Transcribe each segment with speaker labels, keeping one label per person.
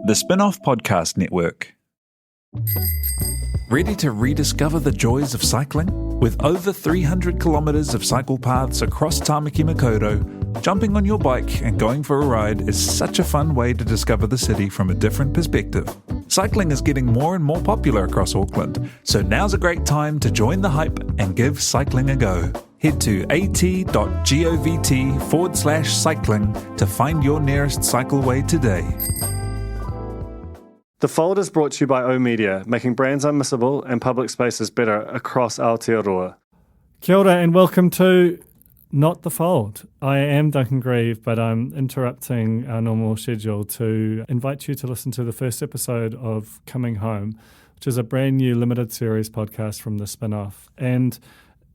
Speaker 1: The Spin-Off Podcast Network. Ready to rediscover the joys of cycling? With over 300 kilometres of cycle paths across Tāmaki Makaurau, jumping on your bike and going for a ride is such a fun way to discover the city from a different perspective. Cycling is getting more and more popular across Auckland, so now's a great time to join the hype and give cycling a go. Head to at.govt/cycling to find your nearest cycleway today.
Speaker 2: The Fold is brought to you by O-Media, making brands unmissable and public spaces better across Aotearoa.
Speaker 3: Kia ora and welcome to Not The Fold. I am Duncan Greive, but I'm interrupting our normal schedule to invite you to listen to the first episode of Coming Home, which is a brand new limited series podcast from the Spin-Off. And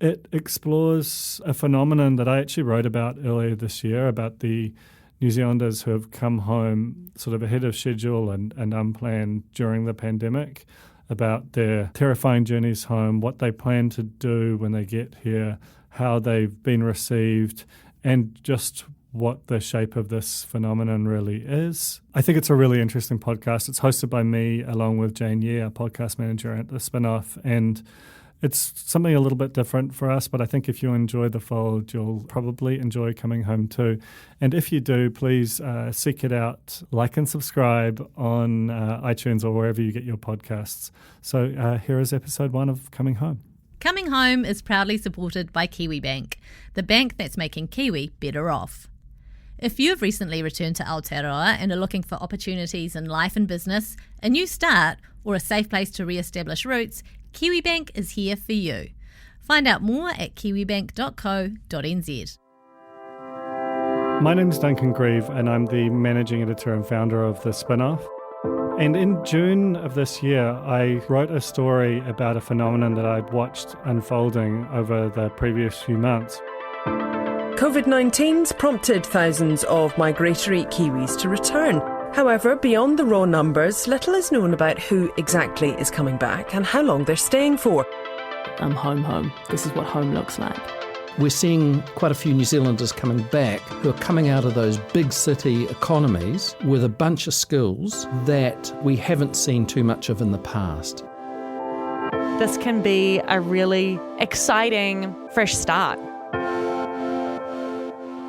Speaker 3: it explores a phenomenon that I actually wrote about earlier this year about the New Zealanders who have come home sort of ahead of schedule and unplanned during the pandemic, about their terrifying journeys home, what they plan to do when they get here, how they've been received, and just what the shape of this phenomenon really is. I think it's a really interesting podcast. It's hosted by me along with Jane Yee, our podcast manager at the Spin-Off, and it's something a little bit different for us, but I think if you enjoy The Fold, you'll probably enjoy Coming Home too. And if you do, please seek it out, like and subscribe on iTunes or wherever you get your podcasts. So here is episode 1 of Coming Home.
Speaker 4: Coming Home is proudly supported by KiwiBank, the bank that's making Kiwi better off. If you have recently returned to Aotearoa and are looking for opportunities in life and business, a new start, or a safe place to re-establish roots, KiwiBank is here for you. Find out more at kiwibank.co.nz.
Speaker 3: My name is Duncan Greive and I'm the managing editor and founder of The Spin-Off. And in June of this year, I wrote a story about a phenomenon that I'd watched unfolding over the previous few months.
Speaker 5: COVID-19's prompted thousands of migratory Kiwis to return. However, beyond the raw numbers, little is known about who exactly is coming back and how long they're staying for.
Speaker 6: I'm home. This is what home looks like.
Speaker 7: We're seeing quite a few New Zealanders coming back who are coming out of those big city economies with a bunch of skills that we haven't seen too much of in the past.
Speaker 8: This can be a really exciting fresh start.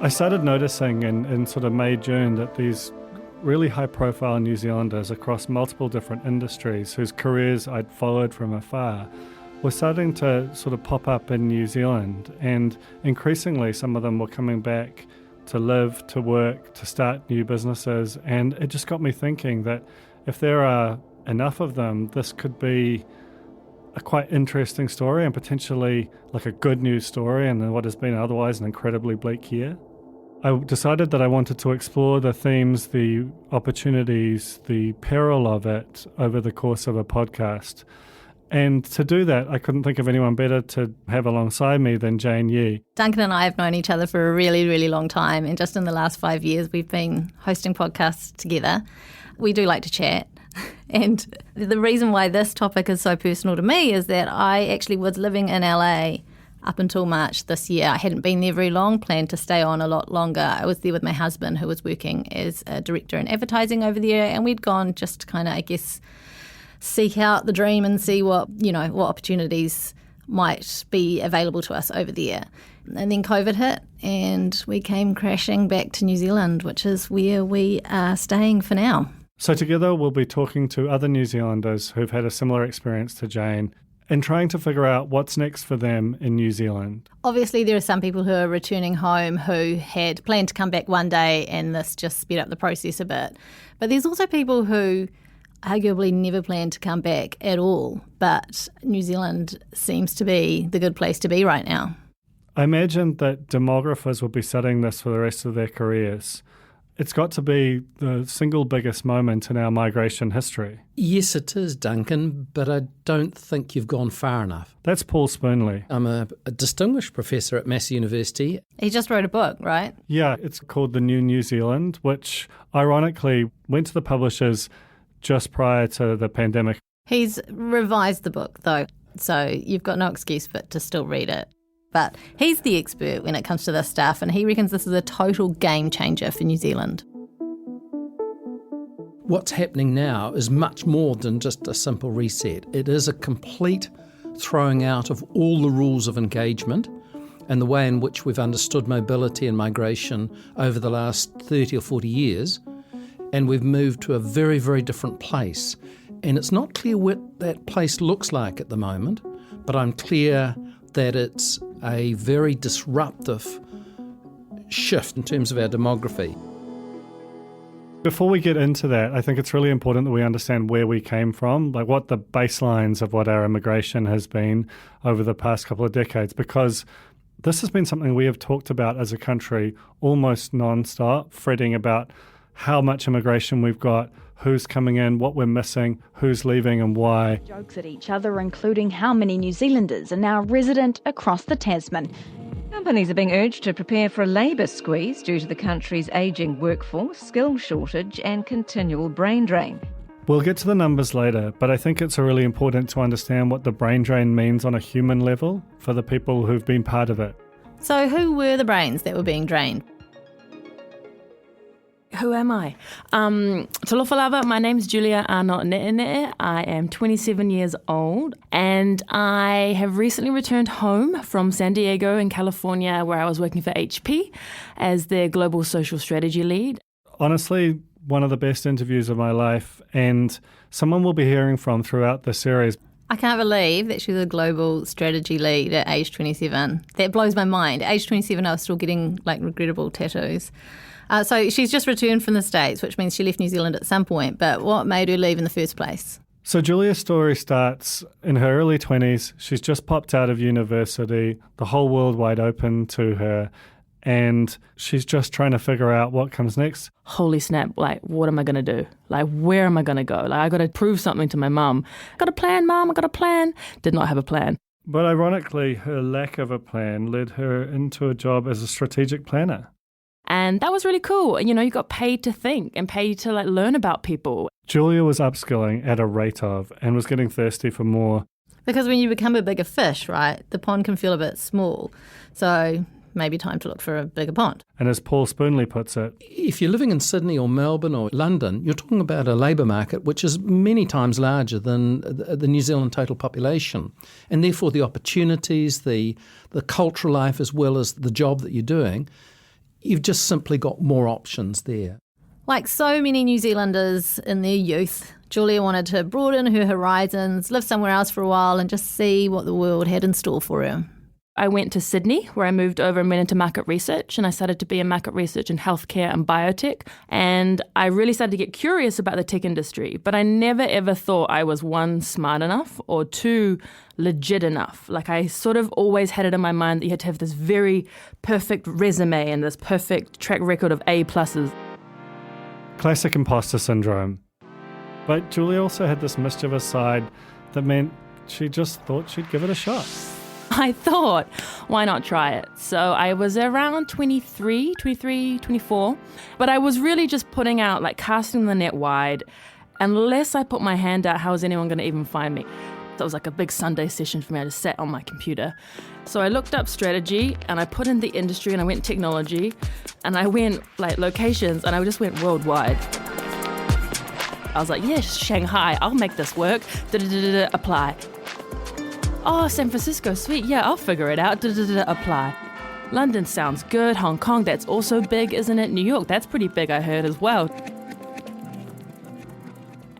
Speaker 3: I started noticing in sort of May, June that these really high-profile New Zealanders across multiple different industries whose careers I'd followed from afar were starting to sort of pop up in New Zealand, and increasingly some of them were coming back to live, to work, to start new businesses, and it just got me thinking that if there are enough of them, this could be a quite interesting story and potentially like a good news story in what has been otherwise an incredibly bleak year. I decided that I wanted to explore the themes, the opportunities, the peril of it over the course of a podcast. And to do that, I couldn't think of anyone better to have alongside me than Jane Yee.
Speaker 4: Duncan and I have known each other for a really, really long time, and just in the last 5 years we've been hosting podcasts together. We do like to chat. And the reason why this topic is so personal to me is that I actually was living in LA up until March this year. I hadn't been there very long, planned to stay on a lot longer. I was there with my husband, who was working as a director in advertising over there, and we'd gone just to kind of, I guess, seek out the dream and see what opportunities might be available to us over there. And then COVID hit and we came crashing back to New Zealand, which is where we are staying for now.
Speaker 3: So together we'll be talking to other New Zealanders who've had a similar experience to Jane and trying to figure out what's next for them in New Zealand.
Speaker 4: Obviously, there are some people who are returning home who had planned to come back one day and this just sped up the process a bit. But there's also people who arguably never planned to come back at all, but New Zealand seems to be the good place to be right now.
Speaker 3: I imagine that demographers will be studying this for the rest of their careers. It's got to be the single biggest moment in our migration history.
Speaker 7: Yes, it is, Duncan, but I don't think you've gone far enough.
Speaker 3: That's Paul Spoonley.
Speaker 7: I'm a distinguished professor at Massey University.
Speaker 4: He just wrote a book, right?
Speaker 3: Yeah, it's called The New New Zealand, which ironically went to the publishers just prior to the pandemic.
Speaker 4: He's revised the book, though, so you've got no excuse but to still read it. But he's the expert when it comes to this stuff, and he reckons this is a total game changer for New Zealand.
Speaker 7: what's happening now is much more than just a simple reset. It is a complete throwing out of all the rules of engagement and the way in which we've understood mobility and migration over the last 30 or 40 years, and we've moved to a very, very different place. And it's not clear what that place looks like at the moment, but I'm clear that it's a very disruptive shift in terms of our demography.
Speaker 3: Before we get into that, I think it's really important that we understand where we came from, like what the baselines of what our immigration has been over the past couple of decades, because this has been something we have talked about as a country almost non-stop, fretting about how much immigration we've got, who's coming in, what we're missing, who's leaving and why.
Speaker 9: Jokes at each other, including how many New Zealanders are now resident across the Tasman.
Speaker 10: Companies are being urged to prepare for a labour squeeze due to the country's ageing workforce, skill shortage and continual brain drain.
Speaker 3: We'll get to the numbers later, but I think it's really important to understand what the brain drain means on a human level for the people who've been part of it.
Speaker 4: So who were the brains that were being drained?
Speaker 6: Who am I? Talofa lava, my name's Julia Arnott-Neenee. I am 27 years old and I have recently returned home from San Diego in California, where I was working for HP as their global social strategy lead.
Speaker 3: Honestly, one of the best interviews of my life, and someone we'll be hearing from throughout the series.
Speaker 4: I can't believe that she's a global strategy lead at age 27. That blows my mind. At age 27, I was still getting regrettable tattoos. So she's just returned from the States, which means she left New Zealand at some point. But what made her leave in the first place?
Speaker 3: So Julia's story starts in her early 20s. She's just popped out of university, the whole world wide open to her, and she's just trying to figure out what comes next.
Speaker 6: Holy snap, what am I going to do? Where am I going to go? I got to prove something to my mum. Got a plan, Mum, I got a plan. Did not have a plan.
Speaker 3: But ironically, her lack of a plan led her into a job as a strategic planner.
Speaker 6: And that was really cool. You got paid to think and paid to learn about people.
Speaker 3: Julia was upskilling at a rate of and was getting thirsty for more.
Speaker 4: Because when you become a bigger fish, right, the pond can feel a bit small. So maybe time to look for a bigger pond.
Speaker 3: And as Paul Spoonley puts it,
Speaker 7: if you're living in Sydney or Melbourne or London, you're talking about a labour market which is many times larger than the New Zealand total population. And therefore the opportunities, the cultural life as well as the job that you're doing, you've just simply got more options there.
Speaker 4: Like so many New Zealanders in their youth, Julia wanted to broaden her horizons, live somewhere else for a while and just see what the world had in store for her.
Speaker 6: I went to Sydney, where I moved over and went into market research, and I started to be in market research in healthcare and biotech, and I really started to get curious about the tech industry, but I never ever thought I was, one, smart enough, or two, legit enough. I sort of always had it in my mind that you had to have this very perfect resume and this perfect track record of A+.
Speaker 3: Classic imposter syndrome. But Julia also had this mischievous side that meant she just thought she'd give it a shot.
Speaker 6: I thought, why not try it? So I was around 23, 24, but I was really just putting out, casting the net wide. Unless I put my hand out, how is anyone going to even find me? That was a big Sunday session for me. I just sat on my computer. So I looked up strategy and I put in the industry and I went technology and I went locations and I just went worldwide. I was like, yes, Shanghai, I'll make this work. Apply. Oh, San Francisco, sweet. Yeah, I'll figure it out. Apply. London sounds good. Hong Kong, that's also big, isn't it? New York, that's pretty big, I heard as well.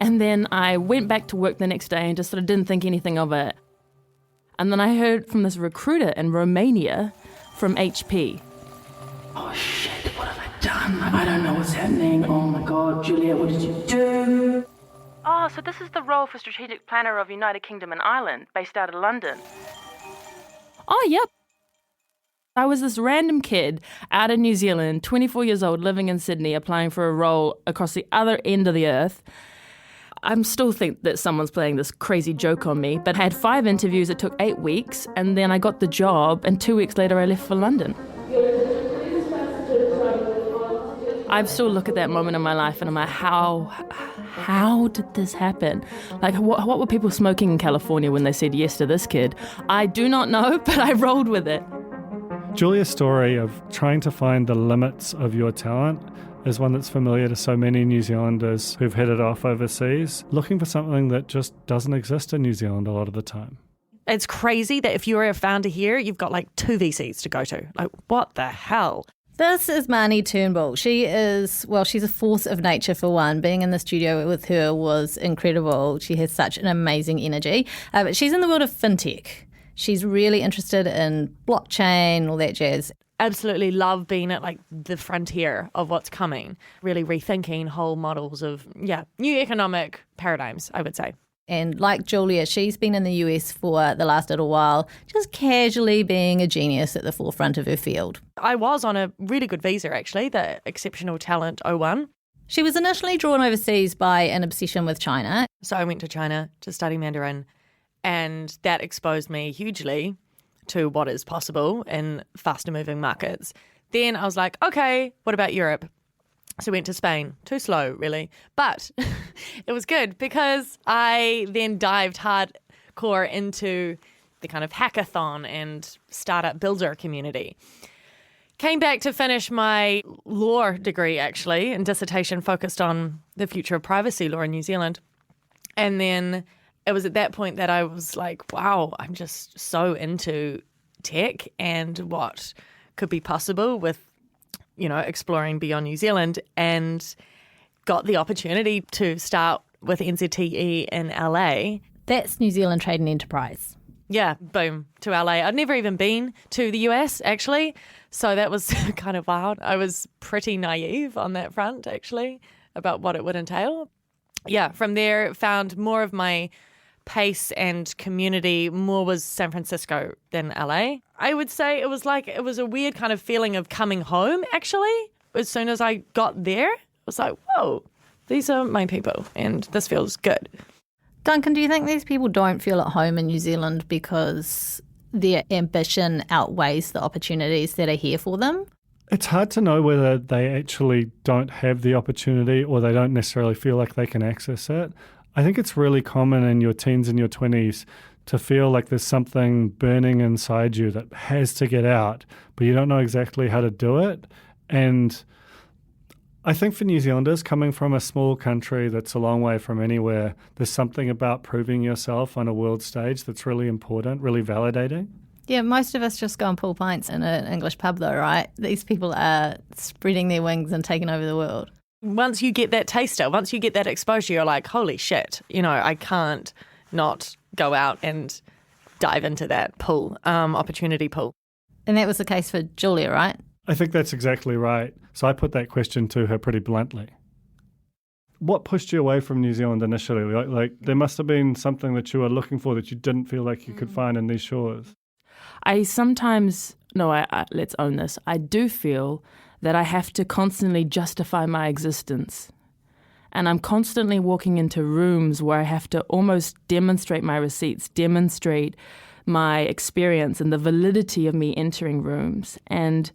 Speaker 6: And then I went back to work the next day and just sort of didn't think anything of it. And then I heard from this recruiter in Romania from HP. Oh shit, what have I done? I don't know what's happening. Oh my God, Julia, what did you do? Oh, so this is the role for Strategic Planner of United Kingdom and Ireland, based out of London. Oh, yep. I was this random kid out of New Zealand, 24 years old, living in Sydney, applying for a role across the other end of the earth. I still think that someone's playing this crazy joke on me, but I had 5 interviews. It took 8 weeks, and then I got the job, and 2 weeks later I left for London. I still look at that moment in my life and I'm like, how did this happen? What were people smoking in California when they said yes to this kid? I do not know, but I rolled with it.
Speaker 3: Julia's story of trying to find the limits of your talent is one that's familiar to so many New Zealanders who've headed off overseas, looking for something that just doesn't exist in New Zealand a lot of the time.
Speaker 8: It's crazy that if you're a founder here, you've got like 2 VCs to go to. Like, what the hell?
Speaker 4: This is Mahoney Turnbull. She's a force of nature for one. Being in the studio with her was incredible. She has such an amazing energy. But she's in the world of fintech. She's really interested in blockchain, all that jazz.
Speaker 6: Absolutely love being at like the frontier of what's coming, really rethinking whole models of, new economic paradigms, I would say.
Speaker 4: And like Julia, she's been in the US for the last little while, just casually being a genius at the forefront of her field.
Speaker 6: I was on a really good visa, actually, the Exceptional Talent 01.
Speaker 4: She was initially drawn overseas by an obsession with China.
Speaker 6: So I went to China to study Mandarin, and that exposed me hugely to what is possible in faster moving markets. Then I was like, okay, what about Europe? So I went to Spain. Too slow, really. But it was good because I then dived hardcore into the kind of hackathon and startup builder community. Came back to finish my law degree, actually, and dissertation focused on the future of privacy law in New Zealand. And then it was at that point that I was like, wow, I'm just so into tech and what could be possible with, exploring beyond New Zealand, and got the opportunity to start with NZTE in LA.
Speaker 4: That's New Zealand Trade and Enterprise.
Speaker 6: Yeah, boom, to LA. I'd never even been to the US, actually, so that was kind of wild. I was pretty naive on that front, actually, about what it would entail. Yeah, from there, found more of my pace and community more was San Francisco than LA. I would say it was a weird kind of feeling of coming home, actually. As soon as I got there, it was like, whoa, these are my people and this feels good.
Speaker 4: Duncan, do you think these people don't feel at home in New Zealand because their ambition outweighs the opportunities that are here for them?
Speaker 3: It's hard to know whether they actually don't have the opportunity or they don't necessarily feel like they can access it. I think it's really common in your teens and your 20s to feel like there's something burning inside you that has to get out, but you don't know exactly how to do it. And I think for New Zealanders, coming from a small country that's a long way from anywhere, there's something about proving yourself on a world stage that's really important, really validating.
Speaker 4: Yeah, most of us just go and pull pints in an English pub though, right? These people are spreading their wings and taking over the world.
Speaker 6: Once you get that taster, once you get that exposure, you're like, holy shit, I can't not go out and dive into that pool, opportunity pool.
Speaker 4: And that was the case for Julia, right?
Speaker 3: I think that's exactly right. So I put that question to her pretty bluntly. What pushed you away from New Zealand initially? Like there must have been something that you were looking for that you didn't feel like you could find in these shores.
Speaker 6: Let's own this. I do feel that I have to constantly justify my existence. And I'm constantly walking into rooms where I have to almost demonstrate my receipts, demonstrate my experience and the validity of me entering rooms. And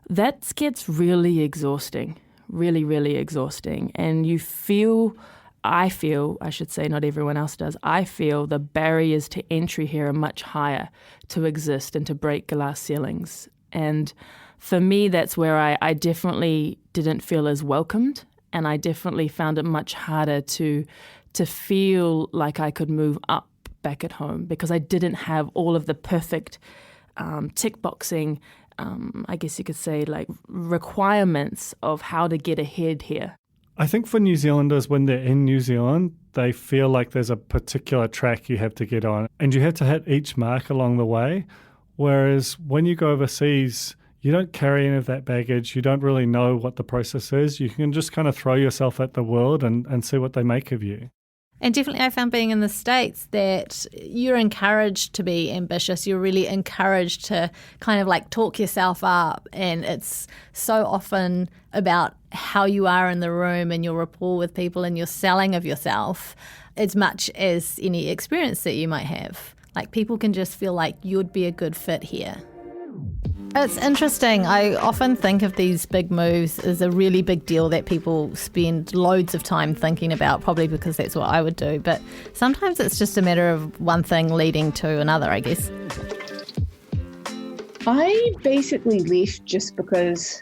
Speaker 6: that gets really exhausting, really, really exhausting. And I feel, not everyone else does, I feel the barriers to entry here are much higher to exist and to break glass ceilings. And for me, that's where I definitely didn't feel as welcomed, and I definitely found it much harder to feel like I could move up back at home because I didn't have all of the perfect tick boxing, I guess you could say, like requirements of how to get ahead here.
Speaker 3: I think for New Zealanders, when they're in New Zealand, they feel like there's a particular track you have to get on, and you have to hit each mark along the way. Whereas when you go overseas, you don't carry any of that baggage. You don't really know what the process is. You can just kind of throw yourself at the world and see what they make of you.
Speaker 4: And definitely I found being in the States that you're encouraged to be ambitious. You're really encouraged to kind of like talk yourself up. And it's so often about how you are in the room and your rapport with people and your selling of yourself as much as any experience that you might have. Like people can just feel like you'd be a good fit here. It's interesting. I often think of these big moves as a really big deal that people spend loads of time thinking about, probably because that's what I would do. But sometimes it's just a matter of one thing leading to another, I guess.
Speaker 11: I basically left just because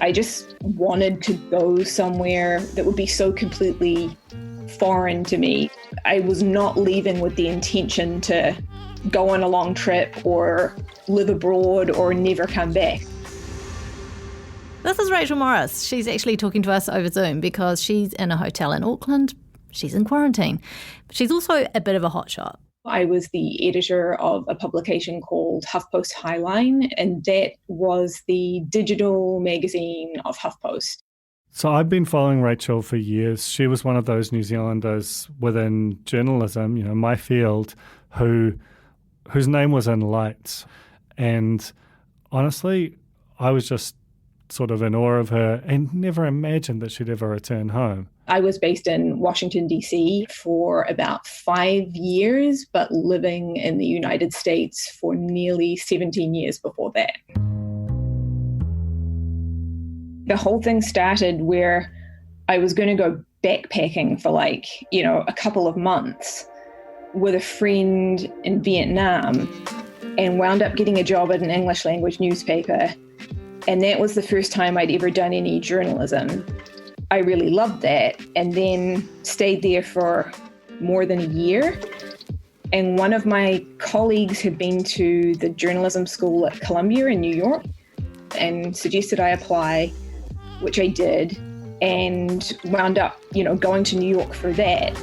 Speaker 11: I just wanted to go somewhere that would be so completely foreign to me. I was not leaving with the intention to go on a long trip or live abroad or never come back.
Speaker 4: This is Rachel Morris. She's actually talking to us over Zoom because she's in a hotel in Auckland. She's in quarantine. But she's also a bit of a hotshot.
Speaker 11: I was the editor of a publication called HuffPost Highline, and that was the digital magazine of HuffPost.
Speaker 3: So I've been following Rachel for years. She was one of those New Zealanders within journalism, you know, my field, whose name was in lights. And honestly, I was just sort of in awe of her and never imagined that she'd ever return home.
Speaker 11: I was based in Washington, D.C. for about 5 years, but living in the United States for nearly 17 years before that. The whole thing started where I was going to go backpacking for a couple of months with a friend in Vietnam and wound up getting a job at an English language newspaper. And that was the first time I'd ever done any journalism. I really loved that, and then stayed there for more than a year. And one of my colleagues had been to the journalism school at Columbia in New York and suggested I apply, which I did, and wound up, going to New York for that.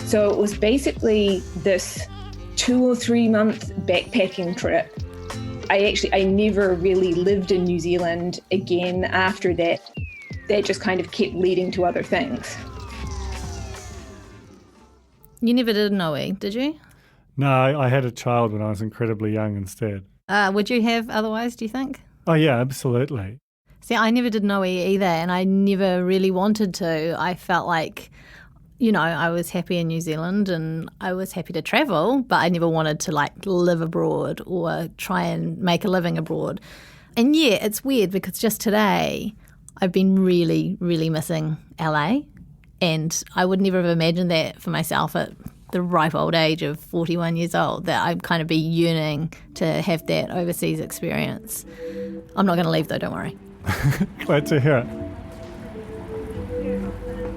Speaker 11: So it was basically this 2 or 3 month backpacking trip. I never really lived in New Zealand again after that. That just kind of kept leading to other things.
Speaker 4: You never did Noe, did you?
Speaker 3: No, I had a child when I was incredibly young instead.
Speaker 4: Would you have otherwise, do you think?
Speaker 3: Oh, yeah, absolutely.
Speaker 4: See, I never did Noe either, and I never really wanted to. I felt like, I was happy in New Zealand and I was happy to travel, but I never wanted to live abroad or try and make a living abroad. And yeah, it's weird because just today I've been really, really missing LA, and I would never have imagined that for myself at the ripe old age of 41 years old, that I'd kind of be yearning to have that overseas experience. I'm not going to leave though, don't worry.
Speaker 3: Glad to hear it.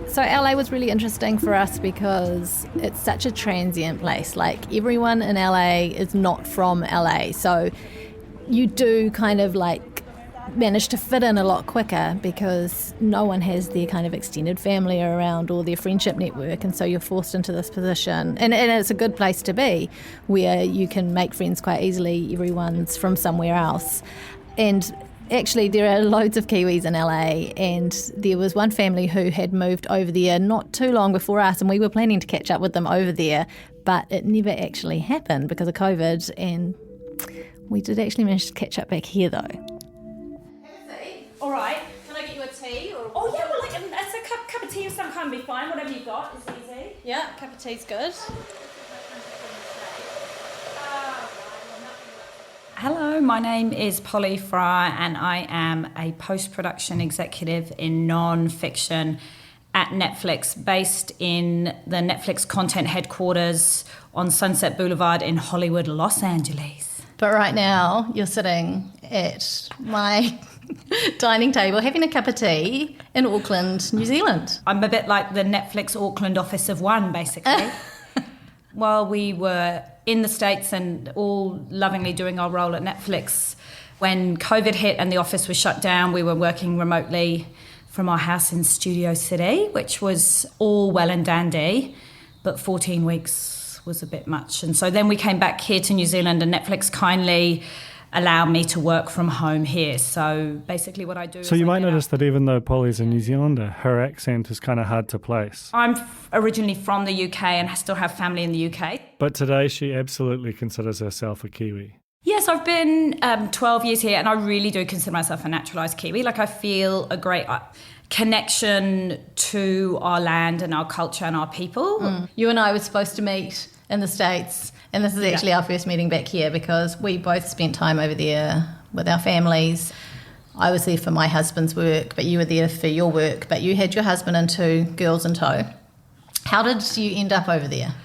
Speaker 4: So LA was really interesting for us because it's such a transient place. Everyone in LA is not from LA. So you do kind of manage to fit in a lot quicker because no one has their kind of extended family around or their friendship network. And so you're forced into this position. And it's a good place to be where you can make friends quite easily. Everyone's from somewhere else. And actually, there are loads of Kiwis in LA, and there was one family who had moved over there not too long before us, and we were planning to catch up with them over there, but it never actually happened because of COVID, and we did actually manage to catch up back here, though.
Speaker 6: All right. Can I get you a tea? Oh, yeah, well, it's a cup of tea of some kind would be fine. Whatever you've got is easy.
Speaker 4: Yeah, a cup of tea's good.
Speaker 12: Hello, my name is Polly Fryer and I am a post-production executive in non-fiction at Netflix, based in the Netflix content headquarters on Sunset Boulevard in Hollywood, Los Angeles.
Speaker 4: But right now, you're sitting at my dining table having a cup of tea in Auckland, New Zealand.
Speaker 12: I'm a bit like the Netflix Auckland office of one, basically. While we were in the States and all lovingly doing our role at Netflix, when COVID hit and the office was shut down, we were working remotely from our house in Studio City, which was all well and dandy, but 14 weeks was a bit much. And so then we came back here to New Zealand, and Netflix kindly allowed me to work from home here. So basically what I do
Speaker 3: So you might notice that even though Polly's a New Zealander, her accent is kind of hard to place.
Speaker 12: I'm originally from the UK and I still have family in the UK.
Speaker 3: But today she absolutely considers herself a Kiwi.
Speaker 12: Yes, I've been 12 years here, and I really do consider myself a naturalised Kiwi. I feel a great connection to our land and our culture and our people.
Speaker 4: You and I were supposed to meet in the States, and this is actually our first meeting back here because we both spent time over there with our families. I was there for my husband's work, but you were there for your work, but you had your husband and 2 girls in tow. How did you end up over there?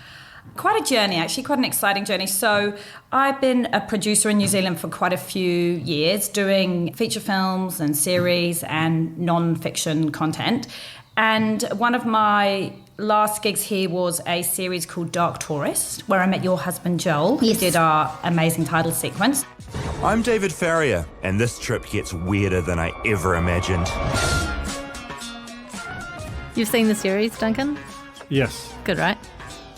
Speaker 12: Quite a journey, actually, quite an exciting journey. So I've been a producer in New Zealand for quite a few years, doing feature films and series and non-fiction content. And one of my last gigs here was a series called Dark Tourist, where I met your husband, Joel, who did our amazing title sequence.
Speaker 13: I'm David Farrier, and this trip gets weirder than I ever imagined.
Speaker 4: You've seen the series, Duncan?
Speaker 3: Yes.
Speaker 4: Good, right?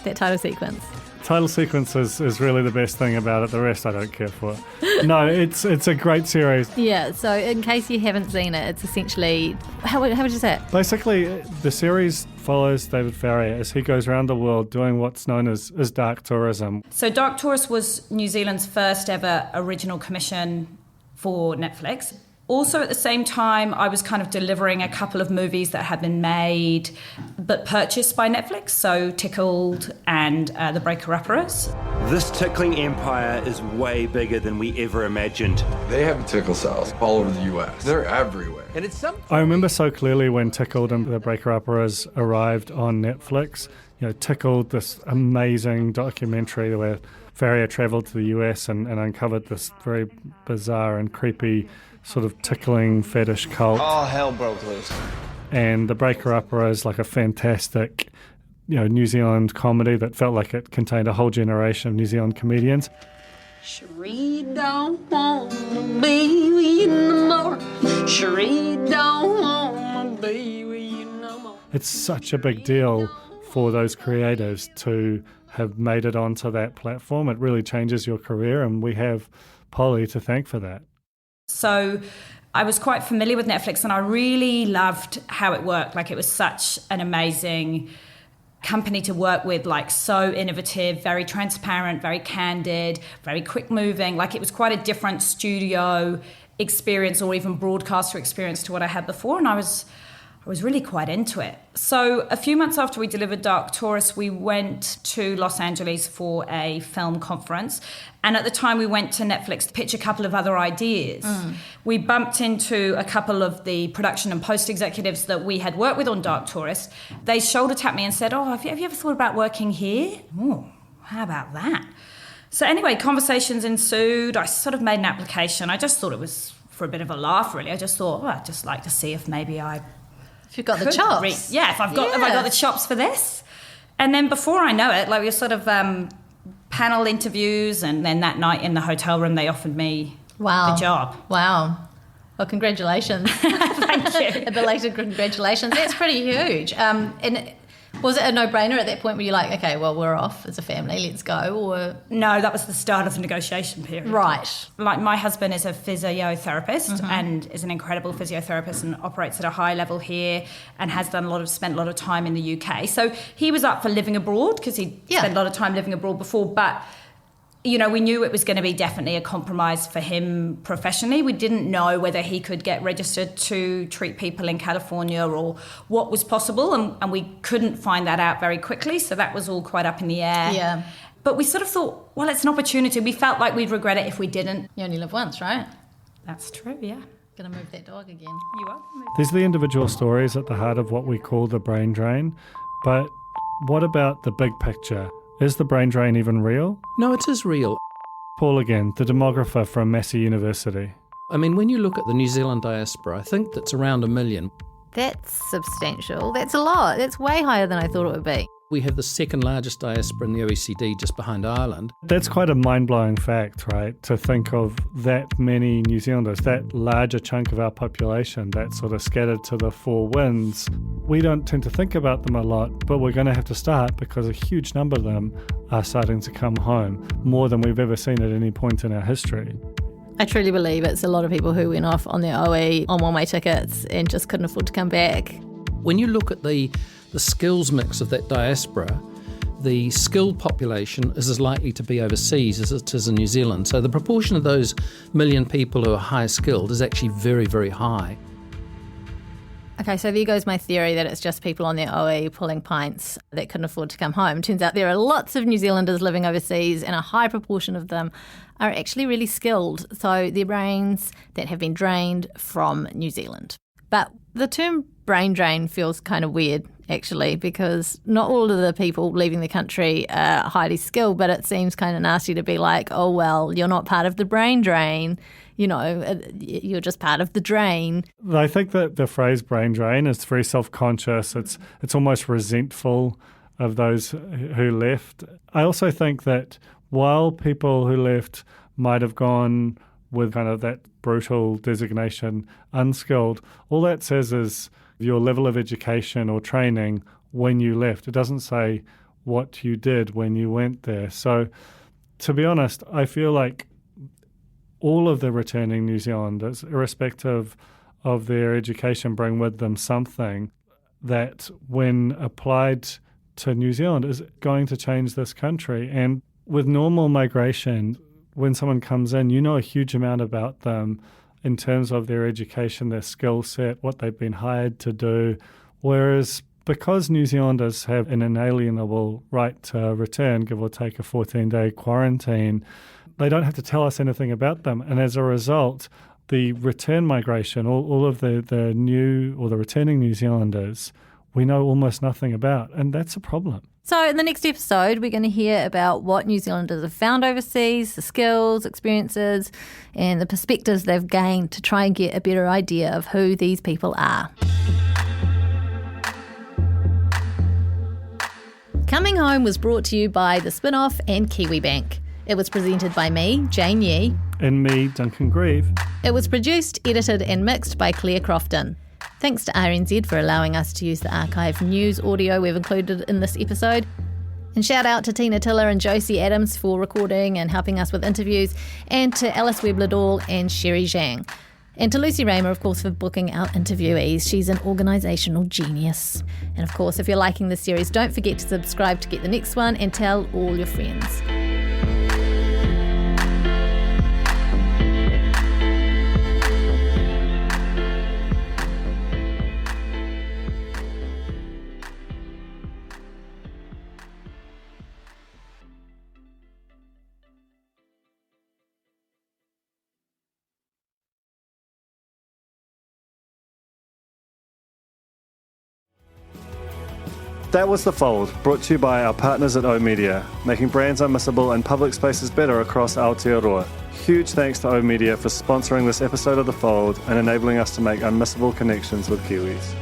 Speaker 4: That title sequence.
Speaker 3: Title sequence is really the best thing about it. The rest I don't care for. No, it's a great series.
Speaker 4: Yeah, so in case you haven't seen it, it's essentially... How would you say it?
Speaker 3: Basically, the series follows David Farrier as he goes around the world doing what's known as dark tourism.
Speaker 12: So Dark Tourist was New Zealand's first ever original commission for Netflix. Also, at the same time, I was kind of delivering a couple of movies that had been made but purchased by Netflix, so Tickled and The Breaker-Upperers.
Speaker 13: This tickling empire is way bigger than we ever imagined.
Speaker 14: They have tickle cells all over the US. They're everywhere.
Speaker 13: And it's
Speaker 3: I remember so clearly when Tickled and The Breaker-Upperers arrived on Netflix. Tickled, this amazing documentary where Farrier travelled to the US and uncovered this very bizarre and creepy sort of tickling fetish cult.
Speaker 14: All hell broke loose.
Speaker 3: And The Breaker-Upper is like a fantastic, New Zealand comedy that felt like it contained a whole generation of New Zealand comedians.
Speaker 15: Sheree don't wanna be with you no more. Sheree don't wanna be with you no more.
Speaker 3: It's such a big deal for those creators to have made it onto that platform. It really changes your career, and we have Polly to thank for that.
Speaker 12: So I was quite familiar with Netflix, and I really loved how it worked. Like, it was such an amazing company to work with, like so innovative, very transparent, very candid, very quick moving. Like, it was quite a different studio experience or even broadcaster experience to what I had before, and I was really quite into it. So a few months after we delivered Dark Tourist, we went to Los Angeles for a film conference. And at the time we went to Netflix to pitch a couple of other ideas. We bumped into a couple of the production and post executives that we had worked with on Dark Tourist. They shoulder tapped me and said, have you ever thought about working here? Oh, how about that? So anyway, conversations ensued. I sort of made an application. I just thought it was for a bit of a laugh, really. I just thought, I'd just like to see if maybe
Speaker 4: if you've got the chops.
Speaker 12: If I got the chops for this. And then before I know it, like, we were sort of panel interviews, and then that night in the hotel room they offered me the job.
Speaker 4: Wow. Well, congratulations.
Speaker 12: Thank you.
Speaker 4: A belated congratulations. That's pretty huge. And was it a no-brainer at that point where you're like, okay, well, we're off as a family, let's go? Or
Speaker 12: no, that was the start of the negotiation period.
Speaker 4: Right.
Speaker 12: Like, my husband is a physiotherapist and is an incredible physiotherapist and operates at a high level here and has spent a lot of time in the UK. So he was up for living abroad because he'd spent a lot of time living abroad before, but we knew it was going to be definitely a compromise for him professionally. We didn't know whether he could get registered to treat people in California or what was possible, and we couldn't find that out very quickly, so that was all quite up in the air.
Speaker 4: Yeah.
Speaker 12: But we sort of thought, well, it's an opportunity. We felt like we'd regret it if we didn't.
Speaker 4: You only live once, right?
Speaker 12: That's true, yeah.
Speaker 4: Gonna move that dog again.
Speaker 12: You are?
Speaker 3: These are the individual stories at the heart of what we call the brain drain, but what about the big picture? Is the brain drain even real?
Speaker 7: No, it is real.
Speaker 3: Paul again, the demographer from Massey University.
Speaker 7: I mean, when you look at the New Zealand diaspora, I think that's around 1 million.
Speaker 4: That's substantial. That's a lot. That's way higher than I thought it would be.
Speaker 7: We have the second largest diaspora in the OECD, just behind Ireland.
Speaker 3: That's quite a mind-blowing fact, right? To think of that many New Zealanders, that larger chunk of our population that's sort of scattered to the four winds. We don't tend to think about them a lot, but we're going to have to start because a huge number of them are starting to come home, more than we've ever seen at any point in our history.
Speaker 4: I truly believe it's a lot of people who went off on their OE on one-way tickets and just couldn't afford to come back.
Speaker 7: When you look at the skills mix of that diaspora, the skilled population is as likely to be overseas as it is in New Zealand. So the proportion of those million people who are high skilled is actually very, very high.
Speaker 4: Okay, so there goes my theory that it's just people on their OE pulling pints that couldn't afford to come home. Turns out there are lots of New Zealanders living overseas, and a high proportion of them are actually really skilled. So they're brains that have been drained from New Zealand. But the term brain drain feels kind of weird actually, because not all of the people leaving the country are highly skilled, but it seems kind of nasty to be like, oh, well, you're not part of the brain drain. You're just part of the drain.
Speaker 3: I think that the phrase brain drain is very self-conscious. It's almost resentful of those who left. I also think that while people who left might have gone with kind of that brutal designation unskilled, all that says is your level of education or training when you left. It doesn't say what you did when you went there. So to be honest, I feel like all of the returning New Zealanders, irrespective of their education, bring with them something that, when applied to New Zealand, is going to change this country. And with normal migration, when someone comes in, you know a huge amount about them in terms of their education, their skill set, what they've been hired to do. Whereas because New Zealanders have an inalienable right to return, give or take a 14-day quarantine, they don't have to tell us anything about them. And as a result, the return migration, all of the new or the returning New Zealanders, we know almost nothing about. And that's a problem.
Speaker 4: So in the next episode, we're going to hear about what New Zealanders have found overseas, the skills, experiences, and the perspectives they've gained to try and get a better idea of who these people are. Coming Home was brought to you by The Spin-Off and KiwiBank. It was presented by me, Jane Yee.
Speaker 3: And me, Duncan Greive.
Speaker 4: It was produced, edited and mixed by Claire Crofton. Thanks to RNZ for allowing us to use the archived news audio we've included in this episode. And shout out to Tina Tiller and Josie Adams for recording and helping us with interviews, and to Alice Webb-Liddell and Sherry Zhang. And to Lucy Raymer, of course, for booking our interviewees. She's an organisational genius. And of course, if you're liking this series, don't forget to subscribe to get the next one and tell all your friends.
Speaker 2: That was The Fold, brought to you by our partners at oOh!media, making brands unmissable and public spaces better across Aotearoa. Huge thanks to oOh!media for sponsoring this episode of The Fold and enabling us to make unmissable connections with Kiwis.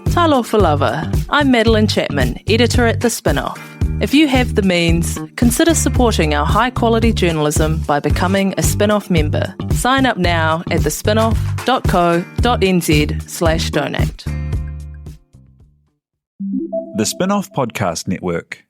Speaker 16: Talofa lover, I'm Madeline Chapman, editor at The Spin-Off. If you have the means, consider supporting our high-quality journalism by becoming a Spin-Off member. Sign up now at thespinoff.co.nz/donate.
Speaker 1: The Spin-Off Podcast Network.